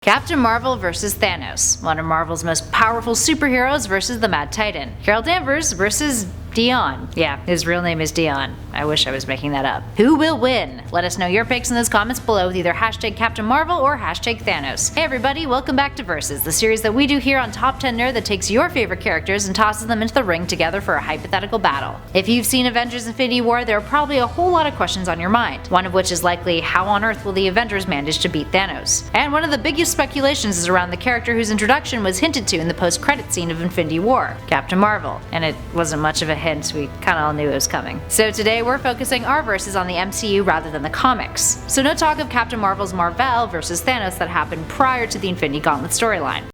Captain Marvel vs. Thanos, one of Marvel's most powerful superheroes versus the Mad Titan. Carol Danvers versus Dione. Yeah, his real name is Dione. I wish I was making that up. Who will win? Let us know your picks in those comments below with either hashtag Captain Marvel or hashtag Thanos. Hey everybody, welcome back to Versus, the series that we do here on Top 10 Nerd that takes your favorite characters and tosses them into the ring together for a hypothetical battle. If you've seen Avengers Infinity War, there are probably a whole lot of questions on your mind, one of which is likely how on earth will the Avengers manage to beat Thanos? And one of the biggest speculations is around the character whose introduction was hinted to in the post-credit scene of Infinity War, Captain Marvel. And it wasn't much of a hint, we kinda all knew it was coming. So today we're focusing our verses on the MCU rather than the comics. So no talk of Captain Marvel's Marvel versus Thanos that happened prior to the Infinity Gauntlet storyline.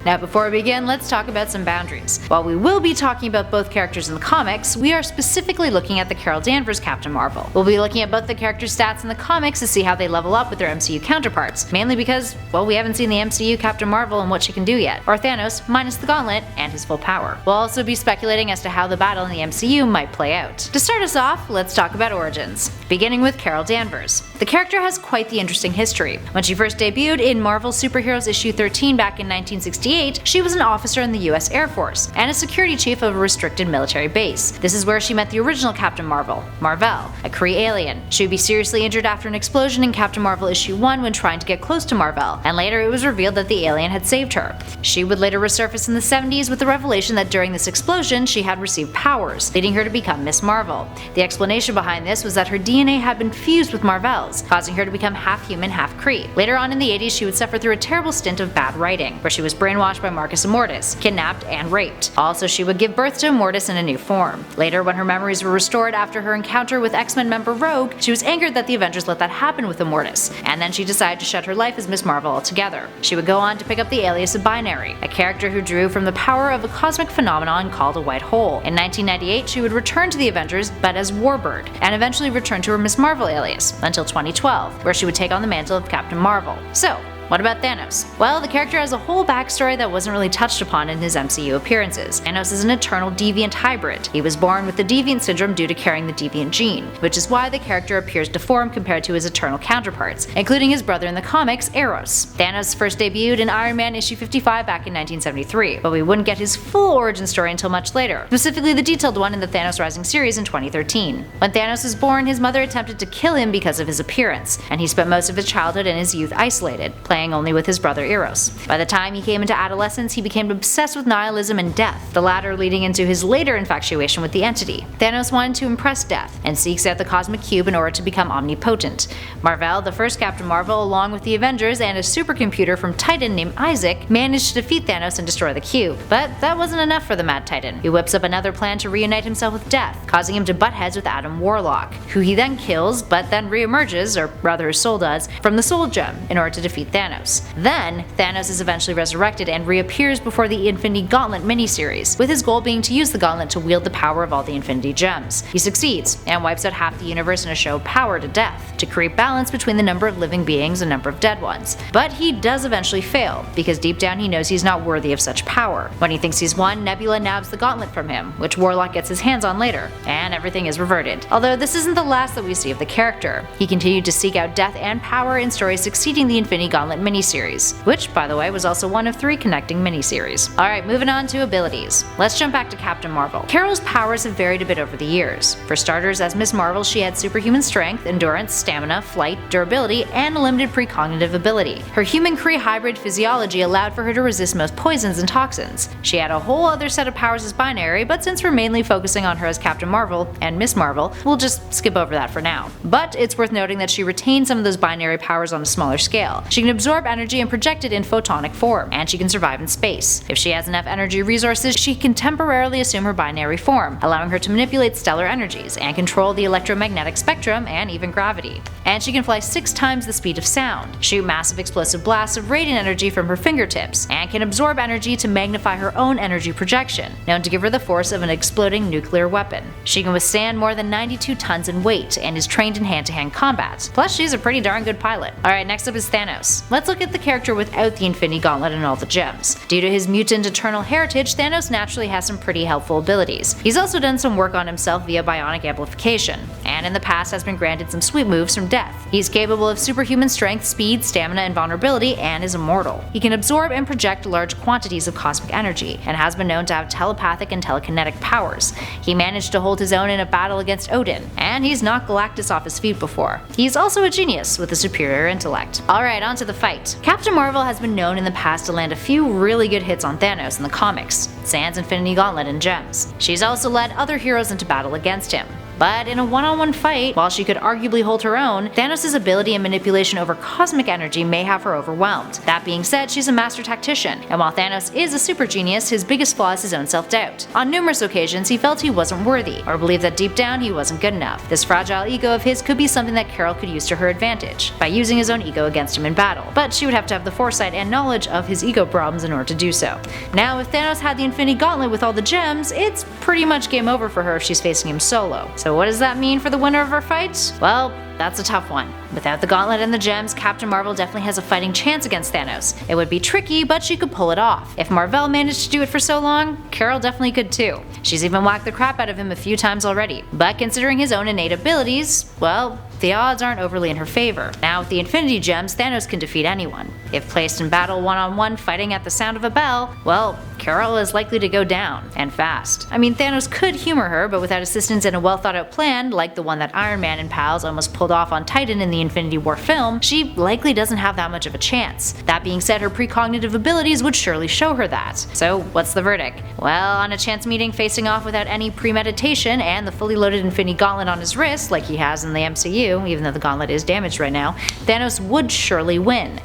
Now before we begin, let's talk about some boundaries. While we will be talking about both characters in the comics, we are specifically looking at the Carol Danvers Captain Marvel. We'll be looking at both the characters' stats in the comics to see how they level up with their MCU counterparts, mainly because, well, we haven't seen the MCU Captain Marvel and what she can do yet, or Thanos minus the gauntlet and his full power. We'll also be speculating as to how the battle in the MCU might play out. To start us off, let's talk about origins, beginning with Carol Danvers. The character has quite the interesting history. When she first debuted in Marvel Superheroes issue 13 back in 1968, she was an officer in the US Air Force and a security chief of a restricted military base. This is where she met the original Captain Marvel, Mar-Vell, a Kree alien. She would be seriously injured after an explosion in Captain Marvel issue 1 when trying to get close to Mar-Vell, and later it was revealed that the alien had saved her. She would later resurface in the 70s with the revelation that during this explosion she had received powers, leading her to become Miss Marvel. The explanation behind this was that her DNA had been fused with Mar-Vell's, causing her to become half human, half Kree. Later on in the 80s she would suffer through a terrible stint of bad writing, where she was brainwashed by Marcus Immortus, kidnapped and raped. Also, she would give birth to Immortus in a new form. Later, when her memories were restored after her encounter with X-Men member Rogue, she was angered that the Avengers let that happen with Immortus, and then she decided to shut her life as Miss Marvel altogether. She would go on to pick up the alias of Binary, a character who drew from the power of a cosmic phenomenon called a white hole. In 1998, she would return to the Avengers, but as Warbird, and eventually return to her Miss Marvel alias, until 2012, where she would take on the mantle of Captain Marvel. So, what about Thanos? Well, the character has a whole backstory that wasn't really touched upon in his MCU appearances. Thanos is an eternal deviant hybrid. He was born with the deviant syndrome due to carrying the deviant gene, which is why the character appears deformed compared to his eternal counterparts, including his brother in the comics, Eros. Thanos first debuted in Iron Man issue 55 back in 1973, but we wouldn't get his full origin story until much later, specifically the detailed one in the Thanos Rising series in 2013. When Thanos was born, his mother attempted to kill him because of his appearance, and he spent most of his childhood and his youth isolated, playing only with his brother Eros. By the time he came into adolescence, he became obsessed with nihilism and death, the latter leading into his later infatuation with the Entity. Thanos wanted to impress Death, and seeks out the Cosmic Cube in order to become omnipotent. Mar-Vell, the first Captain Marvel, along with the Avengers and a supercomputer from Titan named Isaac, managed to defeat Thanos and destroy the cube. But that wasn't enough for the Mad Titan. He whips up another plan to reunite himself with Death, causing him to butt heads with Adam Warlock, who he then kills, but then reemerges, or rather his soul does, from the Soul Gem in order to defeat Thanos. Then, Thanos is eventually resurrected and reappears before the Infinity Gauntlet miniseries, with his goal being to use the gauntlet to wield the power of all the Infinity Gems. He succeeds, and wipes out half the universe in a show of power to Death, to create balance between the number of living beings and number of dead ones. But he does eventually fail, because deep down he knows he's not worthy of such power. When he thinks he's won, Nebula nabs the gauntlet from him, which Warlock gets his hands on later, and everything is reverted. Although this isn't the last that we see of the character. He continued to seek out death and power in stories succeeding the Infinity Gauntlet miniseries, which, by the way, was also one of 3 connecting miniseries. Alright, moving on to abilities. Let's jump back to Captain Marvel. Carol's powers have varied a bit over the years. For starters, as Miss Marvel, she had superhuman strength, endurance, stamina, flight, durability, and a limited precognitive ability. Her human-Kree hybrid physiology allowed for her to resist most poisons and toxins. She had a whole other set of powers as Binary, but since we're mainly focusing on her as Captain Marvel and Miss Marvel, we'll just skip over that for now. But it's worth noting that she retains some of those Binary powers on a smaller scale. She can absorb energy and project it in photonic form, and she can survive in space. If she has enough energy resources, she can temporarily assume her Binary form, allowing her to manipulate stellar energies and control the electromagnetic spectrum and even gravity. And she can fly 6 times the speed of sound, shoot massive explosive blasts of radiant energy from her fingertips, and can absorb energy to magnify her own energy projection, known to give her the force of an exploding nuclear weapon. She can withstand more than 92 tons in weight and is trained in hand-to-hand combat. Plus, she's a pretty darn good pilot. Alright, next up is Thanos. Let's look at the character without the Infinity Gauntlet and all the gems. Due to his mutant eternal heritage, Thanos naturally has some pretty helpful abilities. He's also done some work on himself via bionic amplification, and in the past has been granted some sweet moves from death. He's capable of superhuman strength, speed, stamina, and vulnerability, and is immortal. He can absorb and project large quantities of cosmic energy, and has been known to have telepathic and telekinetic powers. He managed to hold his own in a battle against Odin, and he's knocked Galactus off his feet before. He's also a genius with a superior intellect. Alright, on to the fight. Captain Marvel has been known in the past to land a few really good hits on Thanos in the comics, sans Infinity Gauntlet and gems. She's also led other heroes into battle against him. But in a one-on-one fight, while she could arguably hold her own, Thanos' ability and manipulation over cosmic energy may have her overwhelmed. That being said, she's a master tactician, and while Thanos is a super genius, his biggest flaw is his own self-doubt. On numerous occasions, he felt he wasn't worthy, or believed that deep down he wasn't good enough. This fragile ego of his could be something that Carol could use to her advantage, by using his own ego against him in battle, but she would have to have the foresight and knowledge of his ego problems in order to do so. Now, if Thanos had the Infinity Gauntlet with all the gems, it's pretty much game over for her if she's facing him solo. So what does that mean for the winner of our fight? Well, that's a tough one. Without the gauntlet and the gems, Captain Marvel definitely has a fighting chance against Thanos. It would be tricky, but she could pull it off. If Marvel managed to do it for so long, Carol definitely could too. She's even whacked the crap out of him a few times already. But considering his own innate abilities, well, the odds aren't overly in her favor. Now with the Infinity Gems, Thanos can defeat anyone. If placed in battle one-on-one fighting at the sound of a bell, well, Carol is likely to go down, and fast. I mean, Thanos could humor her, but without assistance and a well-thought-out plan, like the one that Iron Man and pals almost pulled off on Titan in the Infinity War film, she likely doesn't have that much of a chance. That being said, her precognitive abilities would surely show her that. So what's the verdict? Well, on a chance meeting facing off without any premeditation and the fully loaded Infinity Gauntlet on his wrist, like he has in the MCU, even though the gauntlet is damaged right now, Thanos would surely win.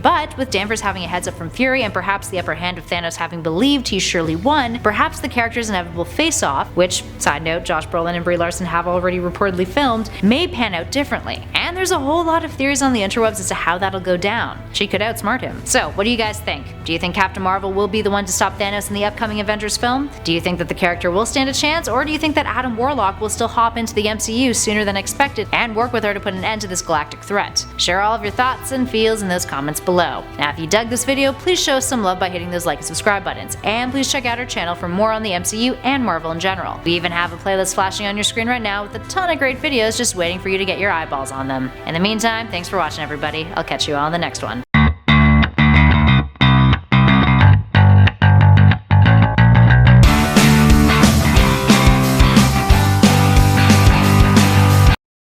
But with Danvers having a heads up from Fury and perhaps the upper hand of Thanos having believed he surely won, perhaps the character's inevitable face-off, which, side note, Josh Brolin and Brie Larson have already reportedly filmed, may pan out differently. And there's a whole lot of theories on the interwebs as to how that'll go down. She could outsmart him. So, what do you guys think? Do you think Captain Marvel will be the one to stop Thanos in the upcoming Avengers film? Do you think that the character will stand a chance, or do you think that Adam Warlock will still hop into the MCU sooner than expected and work with her to put an end to this galactic threat? Share all of your thoughts and feels in those comments below. Now if you dug this video, please show us some love by hitting those like and subscribe buttons, and please check out our channel for more on the MCU and Marvel in general. We even have a playlist flashing on your screen right now with a ton of great videos just waiting for you to get your eyeballs on them. In the meantime, thanks for watching everybody. I'll catch you all in the next one.